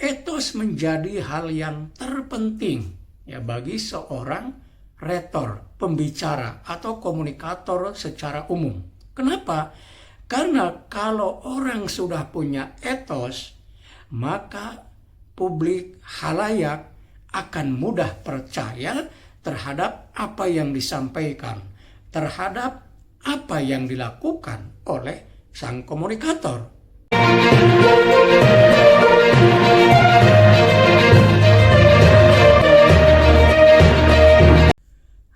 etos menjadi hal yang terpenting ya bagi seorang retor, pembicara atau komunikator secara umum. Kenapa? Karena kalau orang sudah punya etos, maka publik halayak akan mudah percaya terhadap apa yang disampaikan, terhadap apa yang dilakukan oleh sang komunikator.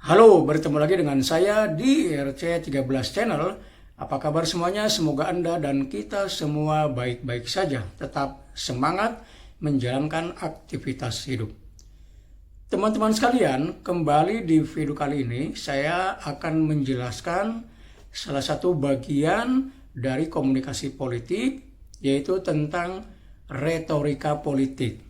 Halo, bertemu lagi dengan saya di RC13 Channel. Apa kabar semuanya? Semoga Anda dan kita semua baik-baik saja. Tetap semangat menjalankan aktivitas hidup. Teman-teman sekalian, kembali di video kali ini saya akan menjelaskan salah satu bagian dari komunikasi politik, yaitu tentang retorika politik.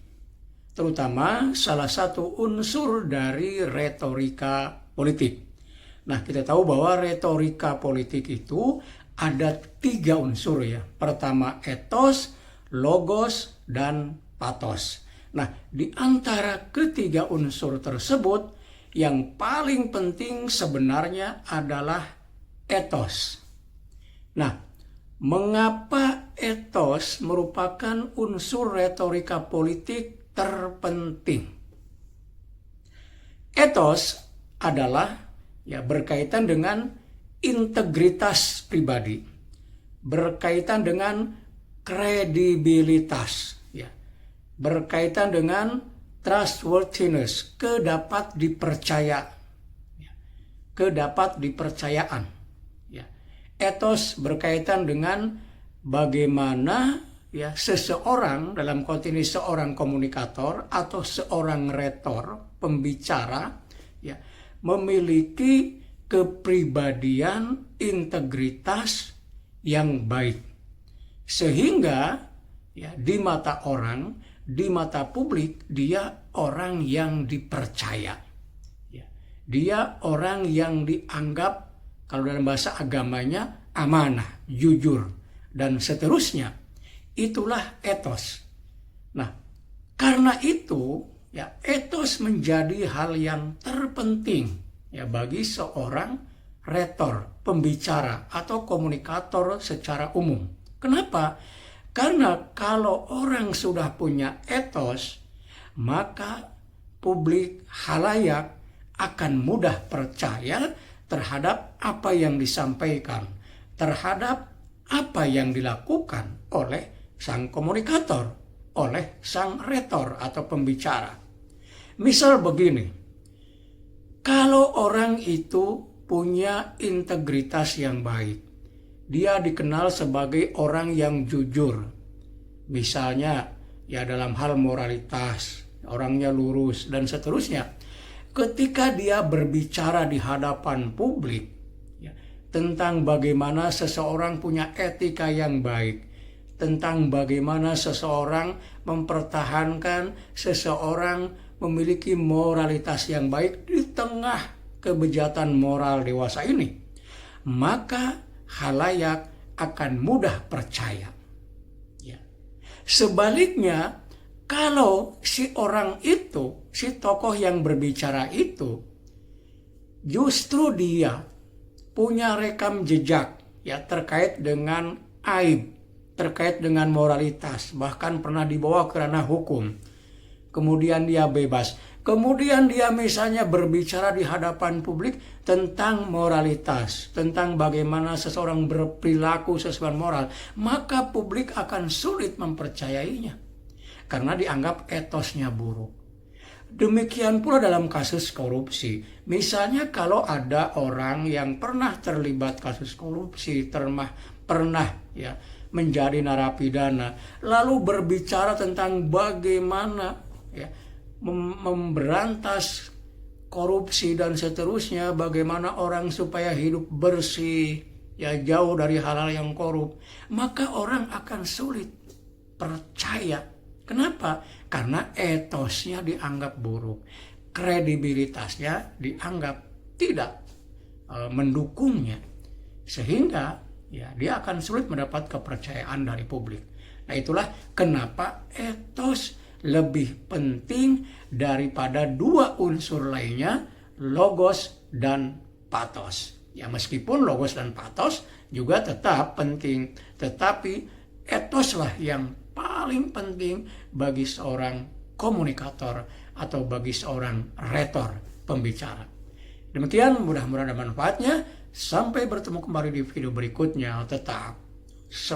Terutama salah satu unsur dari retorika politik. Nah, kita tahu bahwa retorika politik itu ada 3 unsur ya. Pertama etos, logos, dan pathos. Nah, di antara ketiga unsur tersebut, yang paling penting sebenarnya adalah etos. Nah, mengapa etos merupakan unsur retorika politik terpenting? Etos adalah ya berkaitan dengan integritas pribadi, berkaitan dengan kredibilitas, ya, berkaitan dengan trustworthiness, kedapat dipercaya, ya, kedapat dipercayaan. Ya. Etos berkaitan dengan bagaimana ya seseorang, dalam konteks ini seorang komunikator atau seorang retor, pembicara, ya, memiliki kepribadian integritas yang baik. Sehingga ya di mata orang, di mata publik, dia orang yang dipercaya. Ya, dia orang yang dianggap, kalau dalam bahasa agamanya, amanah, jujur, dan seterusnya. Itulah etos. Nah, karena itu, ya, etos menjadi hal yang terpenting ya bagi seorang retor, pembicara atau komunikator secara umum. Kenapa? Karena kalau orang sudah punya etos, maka publik halayak akan mudah percaya terhadap apa yang disampaikan, terhadap apa yang dilakukan oleh sang komunikator, oleh sang retor atau pembicara. Misal begini, kalau orang itu punya integritas yang baik, dia dikenal sebagai orang yang jujur. Misalnya ya dalam hal moralitas, orangnya lurus dan seterusnya. Ketika dia berbicara di hadapan publik ya, tentang bagaimana seseorang punya etika yang baik, tentang bagaimana seseorang mempertahankan, seseorang memiliki moralitas yang baik di tengah kebejatan moral dewasa ini, maka halayak akan mudah percaya. Ya. Sebaliknya, kalau si orang itu, si tokoh yang berbicara itu, justru dia punya rekam jejak ya terkait dengan aib, terkait dengan moralitas, bahkan pernah dibawa ke ranah hukum. Kemudian dia bebas. Kemudian dia misalnya berbicara di hadapan publik tentang moralitas, tentang bagaimana seseorang berperilaku sesuai moral, maka publik akan sulit mempercayainya karena dianggap etosnya buruk. Demikian pula dalam kasus korupsi. Misalnya kalau ada orang yang pernah terlibat kasus korupsi, pernah ya menjadi narapidana, lalu berbicara tentang bagaimana ya memberantas korupsi dan seterusnya, bagaimana orang supaya hidup bersih, ya jauh dari hal-hal yang korup, maka orang akan sulit percaya. Kenapa? Karena etosnya dianggap buruk, kredibilitasnya dianggap tidak mendukungnya, sehingga ya dia akan sulit mendapat kepercayaan dari publik. Nah, itulah kenapa etos lebih penting daripada dua unsur lainnya, logos dan pathos. Ya, meskipun logos dan pathos juga tetap penting, tetapi etoslah yang paling penting bagi seorang komunikator atau bagi seorang retor, pembicara. Demikian, mudah-mudahan ada manfaatnya. Sampai bertemu kembali di video berikutnya. Tetap semangat.